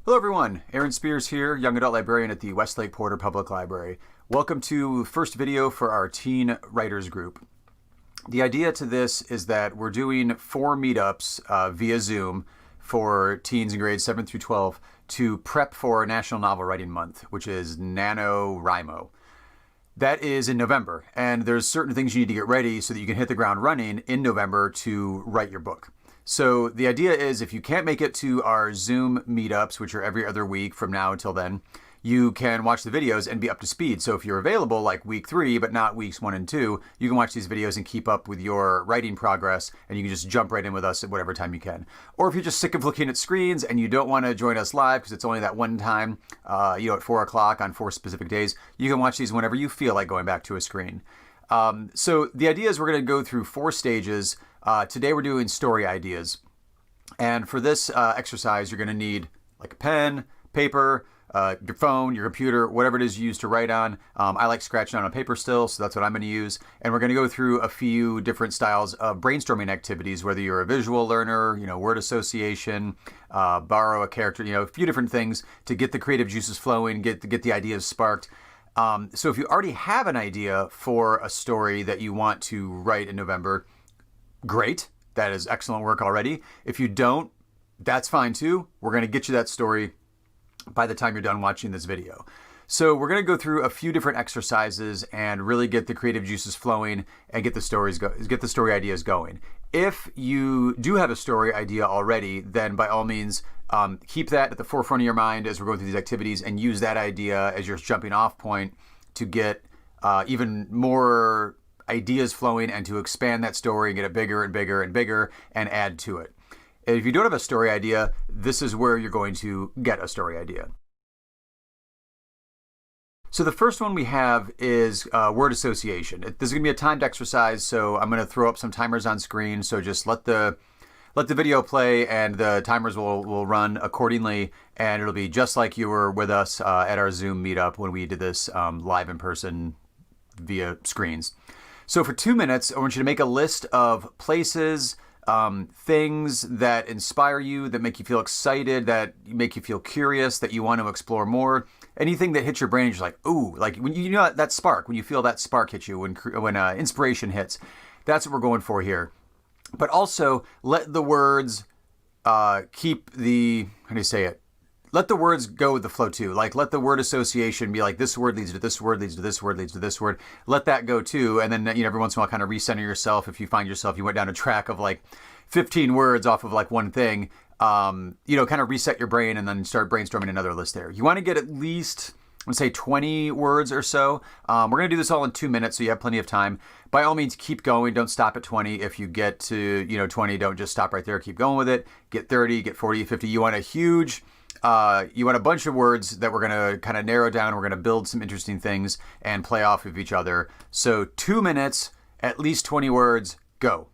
Hello everyone, Aaron Spears here, Young Adult Librarian at the Westlake Porter Public Library. Welcome to first video for our Teen Writers Group. The idea to this is that we're doing 4 meetups via Zoom for teens in grades 7 through 12 to prep for National Novel Writing Month, which is NaNoWriMo. That is in November, and there's certain things you need to get ready so that you can hit the ground running in November to write your book. So the idea is if you can't make it to our Zoom meetups, which are every other week from now until then, you can watch the videos and be up to speed. So if you're available like week 3, but not weeks 1 and 2, you can watch these videos and keep up with your writing progress, and you can just jump right in with us at whatever time you can. Or if you're just sick of looking at screens and you don't want to join us live because it's only that one time, at 4 o'clock on 4 specific days, you can watch these whenever you feel like going back to a screen. So the idea is we're going to go through 4 stages. Today we're doing story ideas. And for this exercise, you're going to need like a pen, paper, your phone, your computer, whatever it is you use to write on. I like scratching on paper still, so that's what I'm going to use. And we're going to go through a few different styles of brainstorming activities, whether you're a visual learner, word association, borrow a character, a few different things to get the creative juices flowing, get the ideas sparked. So if you already have an idea for a story that you want to write in November, great. That is excellent work already. If you don't, that's fine too. We're going to get you that story by the time you're done watching this video. So we're going to go through a few different exercises and really get the creative juices flowing and get the story ideas going. If you do have a story idea already, then by all means, keep that at the forefront of your mind as we're going through these activities and use that idea as your jumping off point to get even more ideas flowing and to expand that story and get it bigger and bigger and bigger and add to it. If you don't have a story idea, this is where you're going to get a story idea. So the first one we have is word association. This is going to be a timed exercise, so I'm going to throw up some timers on screen. So just let the video play and the timers will run accordingly, and it'll be just like you were with us at our Zoom meetup when we did this live in person via screens. So for 2 minutes, I want you to make a list of places, things that inspire you, that make you feel excited, that make you feel curious, that you want to explore more. Anything that hits your brain, you're just like, ooh, like when you know that spark, when you feel that spark hit you, when inspiration hits. That's what we're going for here. But also let the words keep the, how do you say it? Let the words go with the flow too. Like let the word association be like this word leads to this word, leads to this word, leads to this word. Let that go too. And then, every once in a while kind of recenter yourself. If you find yourself, you went down a track of like 15 words off of like one thing, kind of reset your brain and then start brainstorming another list there. You want to get at least, let's say 20 words or so. We're going to do this all in 2 minutes, so you have plenty of time. By all means, keep going. Don't stop at 20. If you get to, 20, don't just stop right there. Keep going with it. Get 30, get 40, 50. You want a huge... you want a bunch of words that we're going to kind of narrow down. We're going to build some interesting things and play off of each other. So 2 minutes, at least 20 words, go.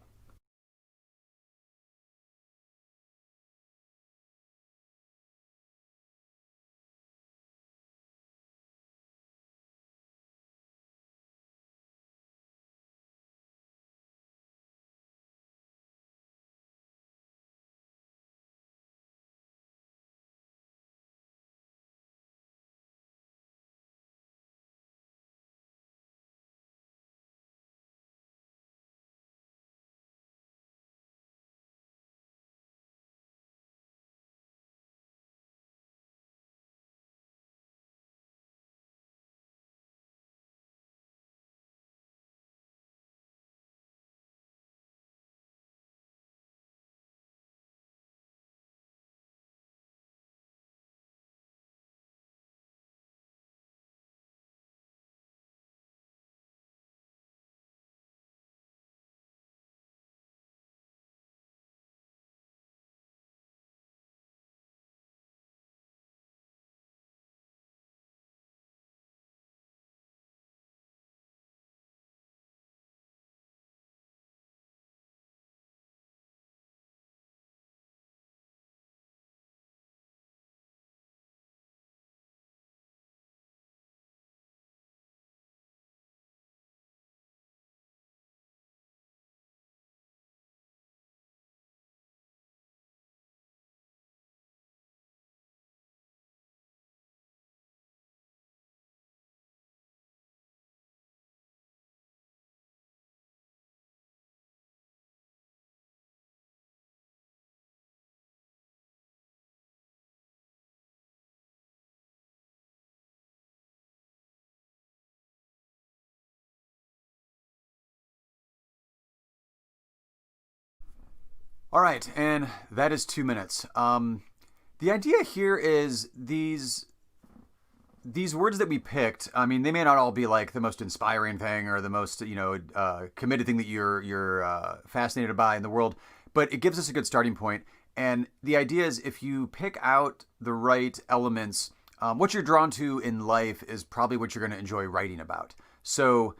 All right, and that is 2 minutes. The idea here is these words that we picked. I mean, they may not all be like the most inspiring thing or the most committed thing that you're fascinated by in the world, but it gives us a good starting point. And the idea is if you pick out the right elements, what you're drawn to in life is probably what you're going to enjoy writing about. So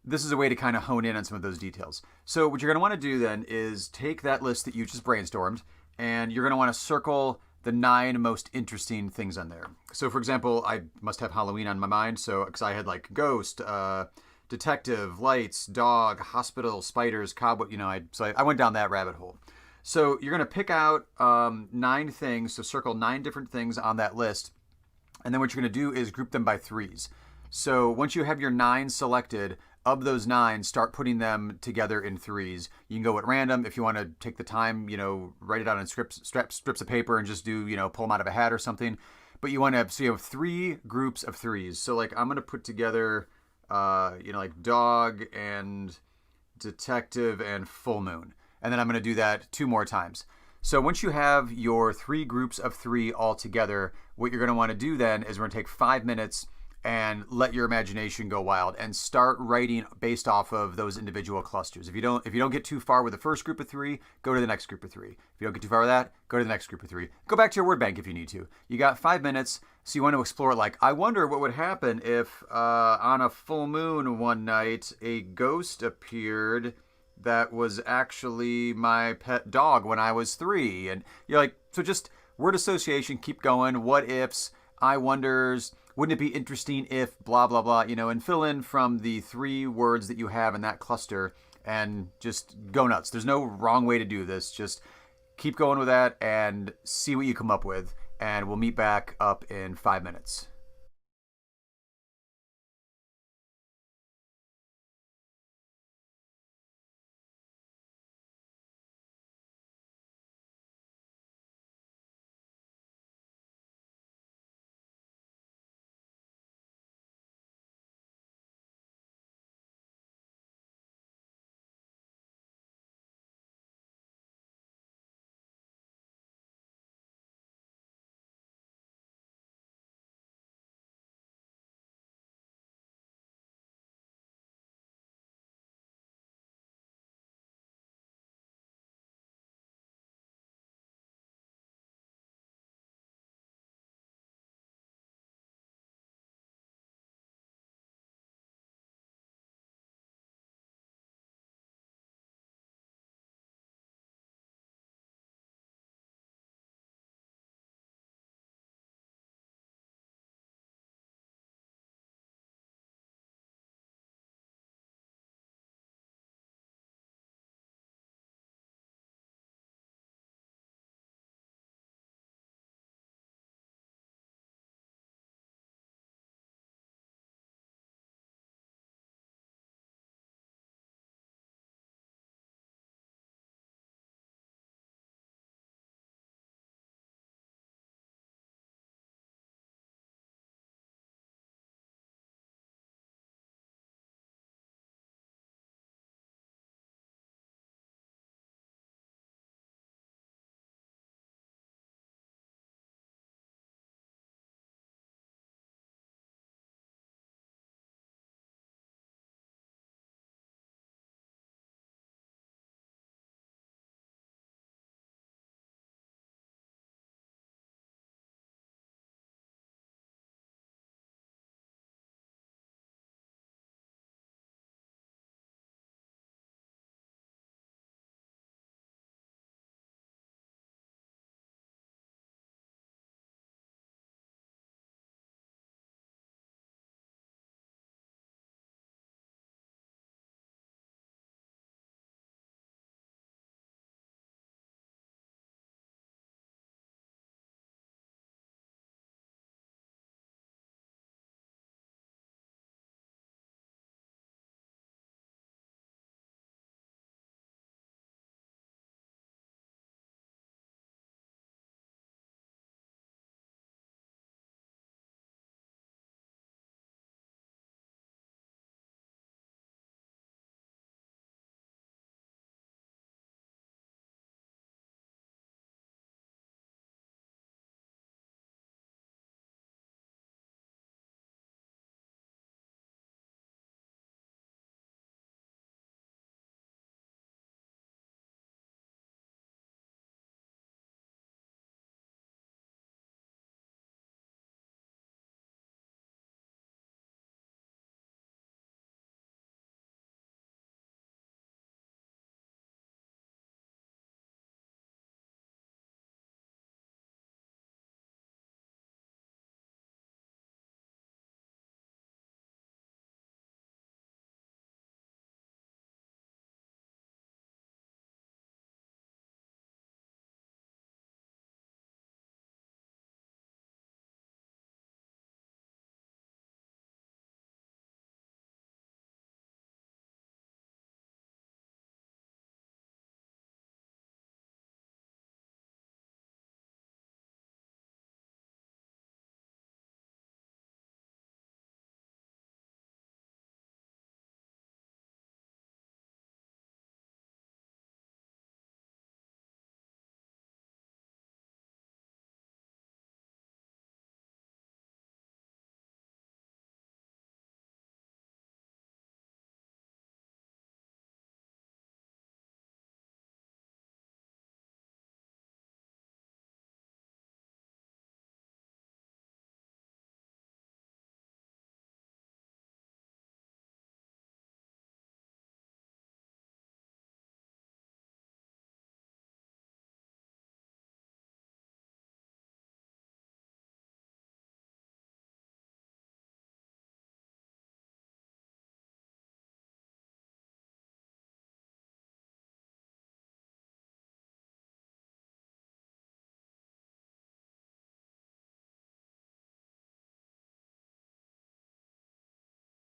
this is a way to kind of hone in on some of those details. So what you're going to want to do then is take that list that you just brainstormed, and you're going to want to circle the 9 most interesting things on there. So for example, I must have Halloween on my mind, so because I had like ghost, detective, lights, dog, hospital, spiders, cowboy, so I went down that rabbit hole. So you're going to pick out 9 things, so circle 9 different things on that list, and then what you're going to do is group them by threes. So once you have your 9 selected, of those 9, start putting them together in threes. You can go at random if you want to take the time, write it out on strips of paper and just do, pull them out of a hat or something. But you want to, so you have 3 groups of threes. So like I'm going to put together, like dog and detective and full moon. And then I'm going to do that 2 more times. So once you have your 3 groups of 3 all together, what you're going to want to do then is we're going to take 5 minutes and let your imagination go wild and start writing based off of those individual clusters. If you don't get too far with the first group of 3, go to the next group of 3. If you don't get too far with that, go to the next group of 3. Go back to your word bank if you need to. You got 5 minutes, so you want to explore like, I wonder what would happen if on a full moon one night a ghost appeared that was actually my pet dog when I was 3. And you're like, so just word association, keep going, what ifs, I wonders, wouldn't it be interesting if blah, blah, blah, and fill in from the 3 words that you have in that cluster and just go nuts. There's no wrong way to do this. Just keep going with that and see what you come up with. And we'll meet back up in 5 minutes.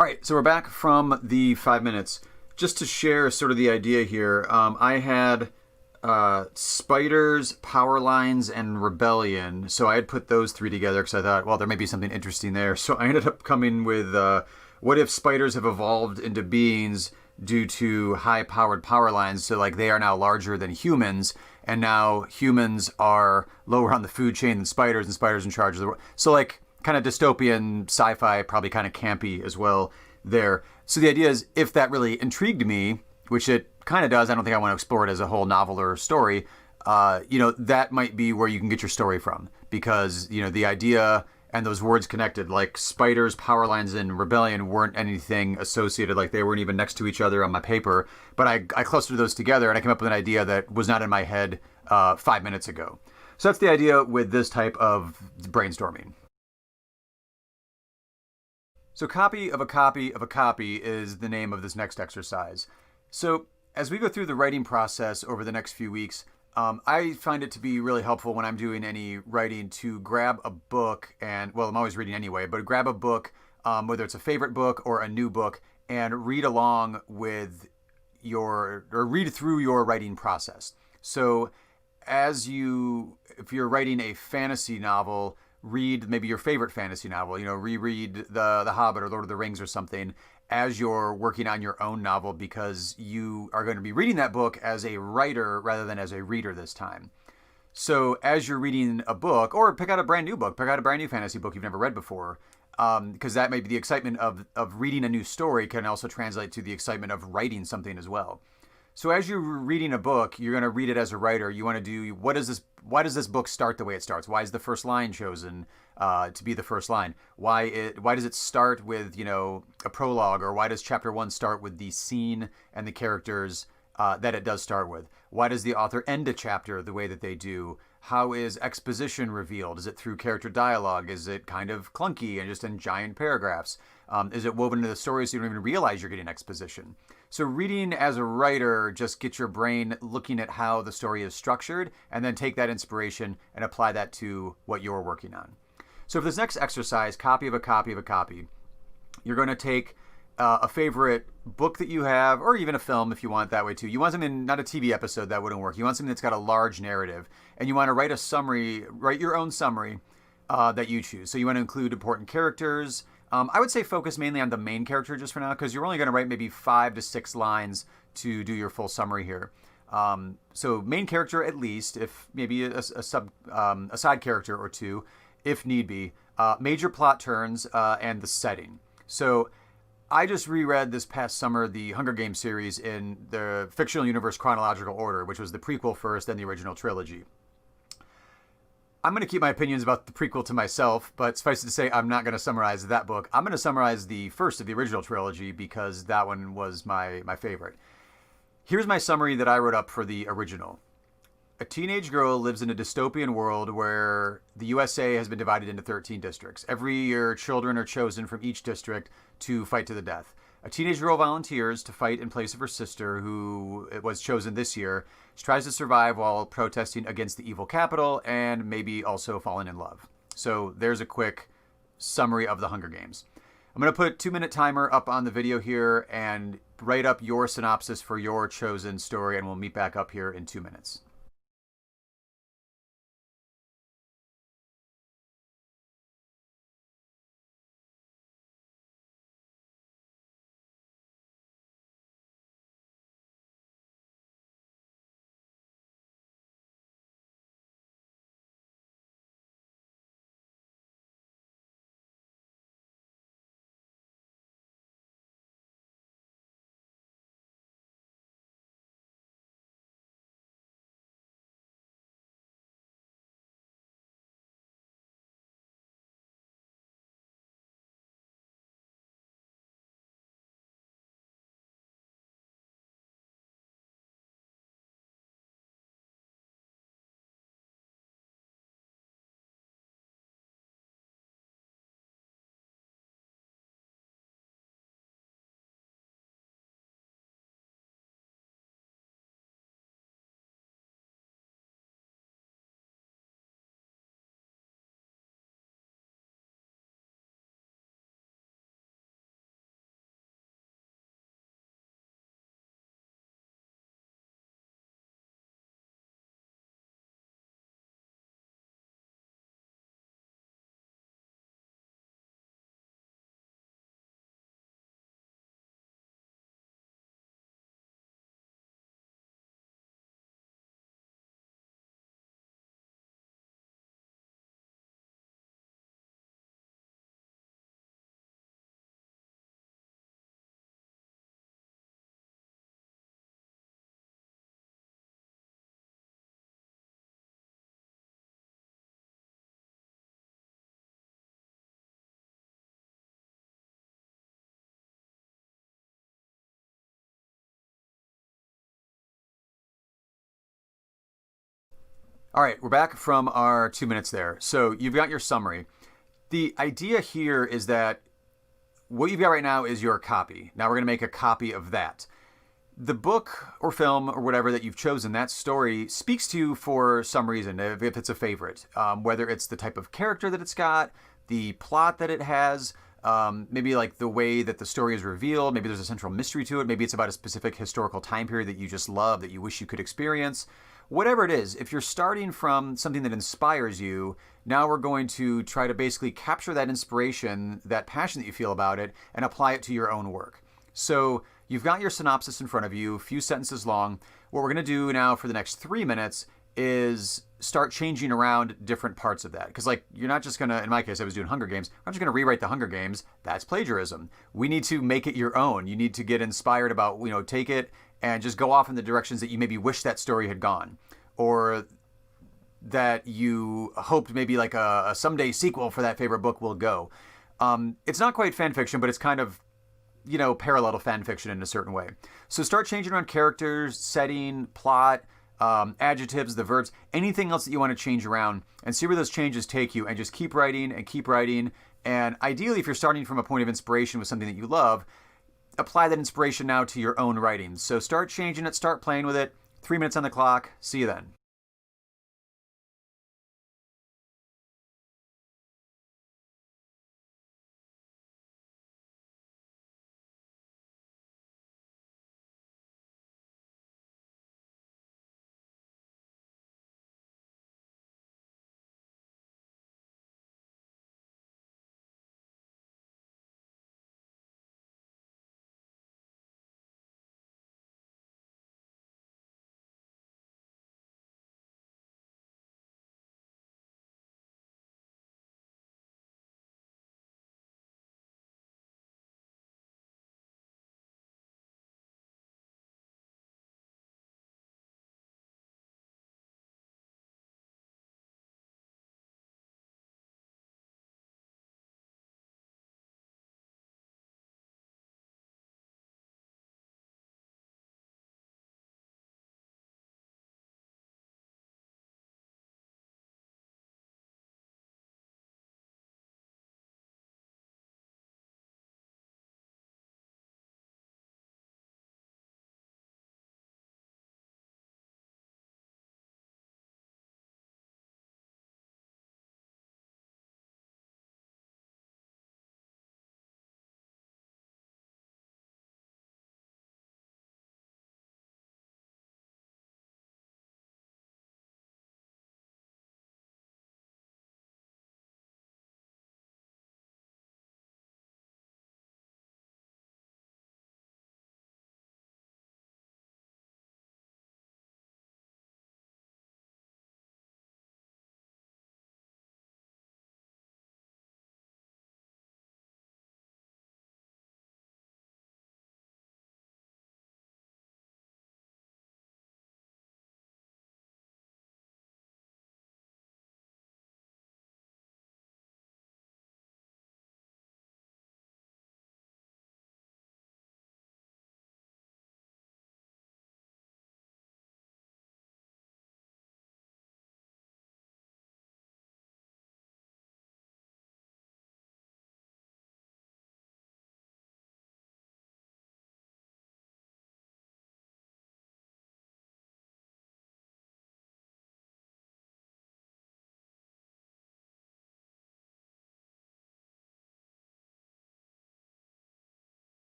All right, so we're back from the 5 minutes. Just to share sort of the idea here, I had spiders, power lines, and rebellion. So I had put those three together because I thought, well, there may be something interesting there. So I ended up coming with what if spiders have evolved into beings due to high-powered power lines? So like they are now larger than humans, and now humans are lower on the food chain than spiders, and spiders in charge of the world. So like kind of dystopian sci-fi, probably kind of campy as well there. So the idea is, if that really intrigued me, which it kind of does, I don't think I want to explore it as a whole novel or story, that might be where you can get your story from. Because, the idea and those words connected, like spiders, power lines, and rebellion weren't anything associated, like they weren't even next to each other on my paper. But I clustered those together and I came up with an idea that was not in my head 5 minutes ago. So that's the idea with this type of brainstorming. So copy of a copy of a copy is the name of this next exercise. So as we go through the writing process over the next few weeks, I find it to be really helpful when I'm doing any writing to grab a book and, well, I'm always reading anyway, but grab a book, whether it's a favorite book or a new book, and read along with or read through your writing process. So if you're writing a fantasy novel, read maybe your favorite fantasy novel, reread the Hobbit or Lord of the Rings or something as you're working on your own novel, because you are going to be reading that book as a writer rather than as a reader this time. So as you're reading a book, or pick out a brand new book, pick out a brand new fantasy book you've never read before, because that may be the excitement of reading a new story can also translate to the excitement of writing something as well. So as you're reading a book, you're going to read it as a writer. You want to do, why does this book start the way it starts? Why is the first line chosen to be the first line? Why does it start with, a prologue? Or why does chapter 1 start with the scene and the characters that it does start with? Why does the author end a chapter the way that they do? How is exposition revealed? Is it through character dialogue? Is it kind of clunky and just in giant paragraphs? Is it woven into the story so you don't even realize you're getting exposition? So reading as a writer just gets your brain looking at how the story is structured, and then take that inspiration and apply that to what you're working on. So for this next exercise, copy of a copy of a copy, you're going to take a favorite book that you have, or even a film if you want that way too. You want something, not a TV episode, that wouldn't work. You want something that's got a large narrative, and you want to write your own summary that you choose. So you want to include important characters. I would say focus mainly on the main character just for now, because you're only going to write maybe 5 to 6 lines to do your full summary here. So main character at least, if maybe a side character or two, if need be. Major plot turns and the setting. So I just reread this past summer the Hunger Games series in the fictional universe chronological order, which was the prequel first, then the original trilogy. I'm going to keep my opinions about the prequel to myself, but suffice it to say, I'm not going to summarize that book. I'm going to summarize the first of the original trilogy because that one was my favorite. Here's my summary that I wrote up for the original. A teenage girl lives in a dystopian world where the USA has been divided into 13 districts. Every year, children are chosen from each district to fight to the death. A teenage girl volunteers to fight in place of her sister, who was chosen this year. She tries to survive while protesting against the evil capital and maybe also falling in love. So there's a quick summary of the Hunger Games. I'm going to put a 2-minute timer up on the video here and write up your synopsis for your chosen story, and we'll meet back up here in 2 minutes. All right, we're back from our 2 minutes there. So you've got your summary. The idea here is that what you've got right now is your copy. Now we're going to make a copy of that. The book or film or whatever that you've chosen, that story speaks to you for some reason, if it's a favorite. Whether it's the type of character that it's got, the plot that it has, maybe like the way that the story is revealed, maybe there's a central mystery to it, maybe it's about a specific historical time period that you just love, that you wish you could experience. Whatever it is, if you're starting from something that inspires you, now we're going to try to basically capture that inspiration, that passion that you feel about it, and apply it to your own work. So you've got your synopsis in front of you, a few sentences long. What we're going to do now for the next 3 minutes is start changing around different parts of that. Because like, you're not just going to, in my case, I was doing Hunger Games. I'm just going to rewrite the Hunger Games. That's plagiarism. We need to make it your own. You need to get inspired about, take it and just go off in the directions that you maybe wish that story had gone, or that you hoped maybe like a someday sequel for that favorite book will go. It's not quite fan fiction, but it's kind of, parallel to fan fiction in a certain way. So start changing around characters, setting, plot, adjectives, the verbs, anything else that you want to change around, and see where those changes take you, and just keep writing and keep writing. And ideally, if you're starting from a point of inspiration with something that you love, apply that inspiration now to your own writing. So start changing it, start playing with it. 3 minutes on the clock. See you then.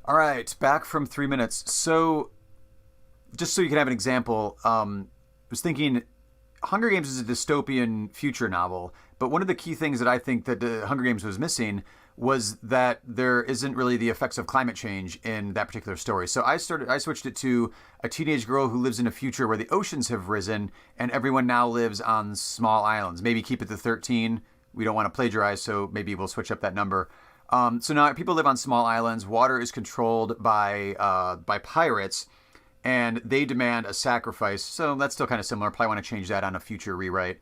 All right, back from 3 minutes. So, just so you can have an example, I was thinking Hunger Games is a dystopian future novel, but one of the key things that I think that the Hunger Games was missing was that there isn't really the effects of climate change in that particular story. So I switched it to a teenage girl who lives in a future where the oceans have risen and everyone now lives on small islands. Maybe keep it to 13. We don't want to plagiarize, so maybe we'll switch up that number. So now people live on small islands. Water is controlled by pirates, and they demand a sacrifice. So that's still kind of similar. Probably want to change that on a future rewrite.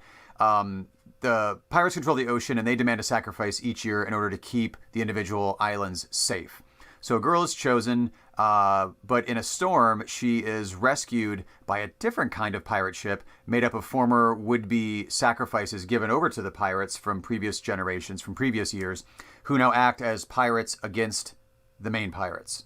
The pirates control the ocean, and they demand a sacrifice each year in order to keep the individual islands safe. So a girl is chosen, but in a storm, she is rescued by a different kind of pirate ship made up of former would-be sacrifices given over to the pirates from previous generations, from previous years, who now act as pirates against the main pirates.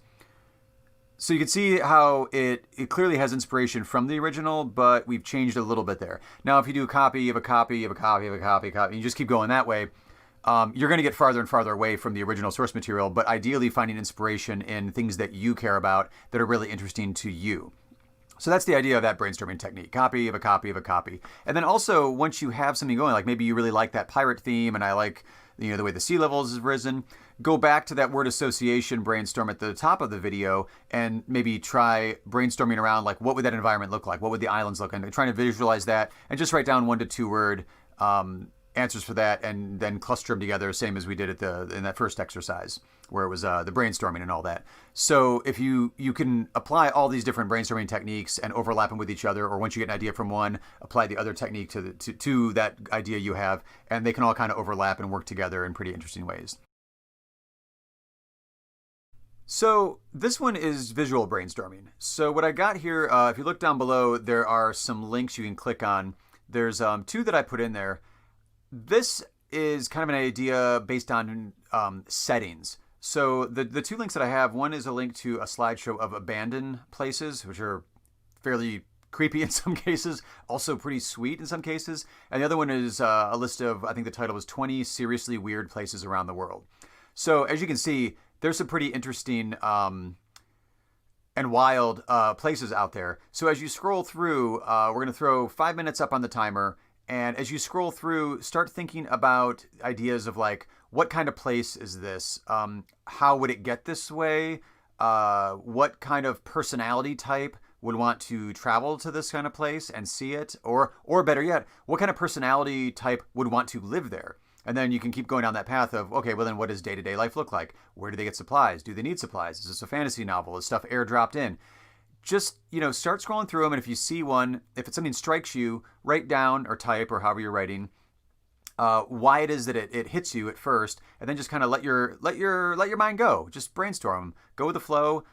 So you can see how it clearly has inspiration from the original, but we've changed a little bit there. Now, if you do a copy, you have a copy, you have a copy, you have a copy, and you just keep going that way, you're going to get farther and farther away from the original source material, but ideally finding inspiration in things that you care about that are really interesting to you. So that's the idea of that brainstorming technique. Copy of a copy of a copy. And then also, once you have something going, like maybe you really like that pirate theme and I like the way the sea levels has risen, go back to that word association brainstorm at the top of the video and maybe try brainstorming around like what would that environment look like? What would the islands look like? And trying to visualize that and just write down 1 to 2 word answers for that and then cluster them together, same as we did in that first exercise where it was the brainstorming and all that. So if you can apply all these different brainstorming techniques and overlap them with each other, or once you get an idea from one, apply the other technique to that idea you have, and they can all kind of overlap and work together in pretty interesting ways. So this one is visual brainstorming. So what I got here, if you look down below, there are some links you can click on. There's 2 that I put in there. This is kind of an idea based on settings. So the 2 links that I have, one is a link to a slideshow of abandoned places, which are fairly creepy in some cases, also pretty sweet in some cases. And the other one is a list of, I think the title was 20 seriously weird places around the world. So as you can see, there's some pretty interesting and wild places out there. So as you scroll through, we're going to throw 5 minutes up on the timer. And as you scroll through, start thinking about ideas of like, what kind of place is this? How would it get this way? What kind of personality type would want to travel to this kind of place and see it? Or better yet, what kind of personality type would want to live there? And then you can keep going down that path of, okay, well then what does day-to-day life look like? Where do they get supplies? Do they need supplies? Is this a fantasy novel? Is stuff airdropped in? Just, start scrolling through them, and if you see one, if it's something strikes you, write down or type or however you're writing why it is that it hits you at first, and then just kind of let your mind go. Just brainstorm, go with the flow.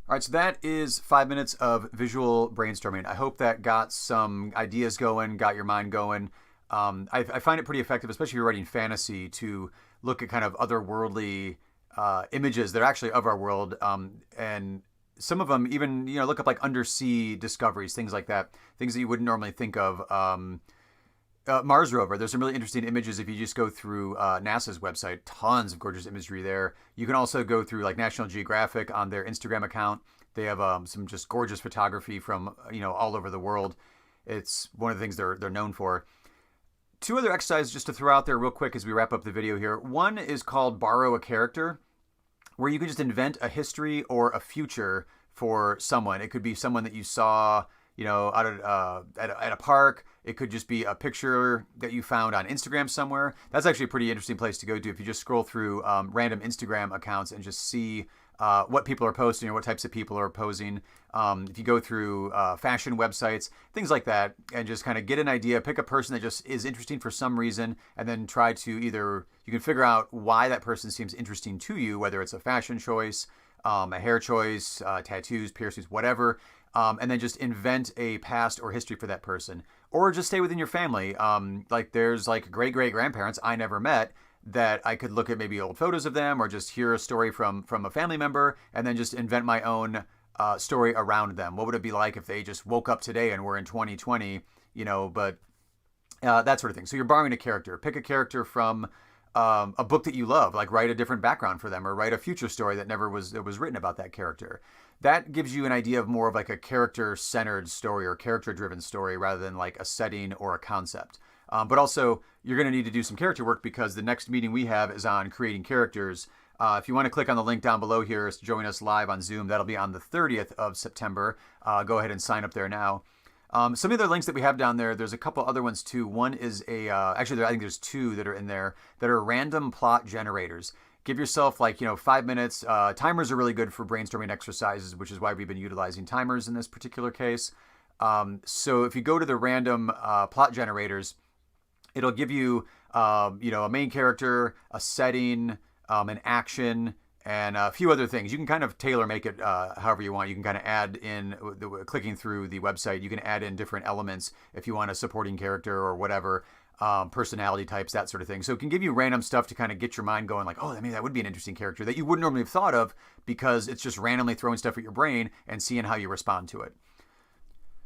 All right, so that is 5 minutes of visual brainstorming. I hope that got some ideas going, got your mind going. I find it pretty effective, especially if you're writing fantasy, to look at kind of otherworldly images that are actually of our world, and some of them even look up like undersea discoveries, things like that, things that you wouldn't normally think of. Mars rover. There's some really interesting images if you just go through NASA's website. Tons of gorgeous imagery there. You can also go through like National Geographic on their Instagram account. They have some just gorgeous photography from all over the world. It's one of the things they're known for. Two other exercises just to throw out there real quick as we wrap up the video here. One is called Borrow a Character, where you can just invent a history or a future for someone. It could be someone that you saw out at a park. It could just be a picture that you found on Instagram somewhere. That's actually a pretty interesting place to go to if you just scroll through random Instagram accounts and just see what people are posting or what types of people are posing. If you go through fashion websites, things like that, and just kind of get an idea, pick a person that just is interesting for some reason, and then try to you can figure out why that person seems interesting to you, whether it's a fashion choice, a hair choice, tattoos, piercings, whatever. And then just invent a past or history for that person. Or just stay within your family. Like there's like great-great-grandparents I never met that I could look at maybe old photos of them or just hear a story from a family member and then just invent my own story around them. What would it be like if they just woke up today and we're in 2020, but that sort of thing. So you're borrowing a character. Pick a character from a book that you love, like write a different background for them or write a future story that never was written about that character. That gives you an idea of more of like a character-centered story or character-driven story rather than like a setting or a concept. But also, you're going to need to do some character work because the next meeting we have is on creating characters. If you want to click on the link down below here to join us live on Zoom, that'll be on the 30th of September. Go ahead and sign up there now. Some of the links that we have down there, there's a couple other ones too. One is actually I think there's two that are in there that are random plot generators. Give yourself 5 minutes. Timers are really good for brainstorming exercises, which is why we've been utilizing timers in this particular case. So if you go to the random plot generators, it'll give you, a main character, a setting, an action, and a few other things. You can kind of tailor make it however you want. You can kind of add in, clicking through the website, you can add in different elements if you want a supporting character or whatever. Personality types, that sort of thing. So it can give you random stuff to kind of get your mind going like, oh, I mean, that would be an interesting character that you wouldn't normally have thought of because it's just randomly throwing stuff at your brain and seeing how you respond to it.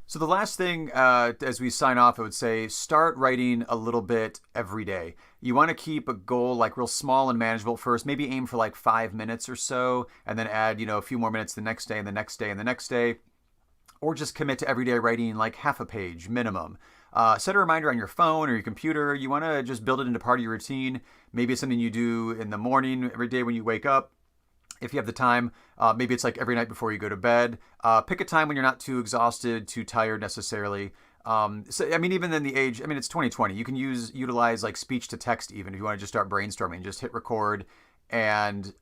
So the last thing as we sign off, I would say start writing a little bit every day. You want to keep a goal like real small and manageable first, maybe aim for like 5 minutes or so, and then add, a few more minutes the next day and the next day and the next day, or just commit to everyday writing like half a page minimum. Set a reminder on your phone or your computer. You want to just build it into part of your routine. Maybe it's something you do in the morning every day when you wake up. If you have the time, maybe it's like every night before you go to bed. Pick a time when you're not too exhausted, too tired necessarily. Even in the age, it's 2020. You can utilize like speech to text even if you want to just start brainstorming. Just hit record and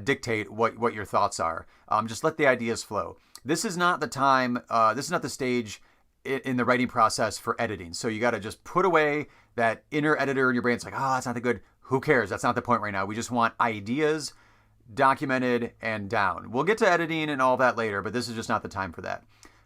dictate what your thoughts are. Just let the ideas flow. This is not the time, this is not the stage in the writing process for editing. So you got to just put away that inner editor in your brain. It's like, oh, that's not that good. Who cares? That's not the point right now. We just want ideas documented and down. We'll get to editing and all that later, but this is just not the time for that.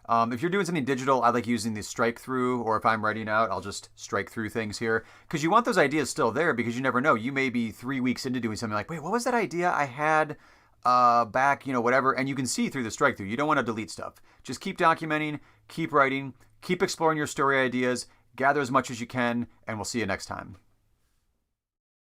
If you're doing something digital, I like using the strike through, or if I'm writing out, I'll just strike through things here because you want those ideas still there because you never know. You may be 3 weeks into doing something like, wait, what was that idea I had back, whatever, and you can see through the strike through. You don't want to delete stuff. Just keep documenting, keep writing, keep exploring your story ideas, gather as much as you can, and we'll see you next time.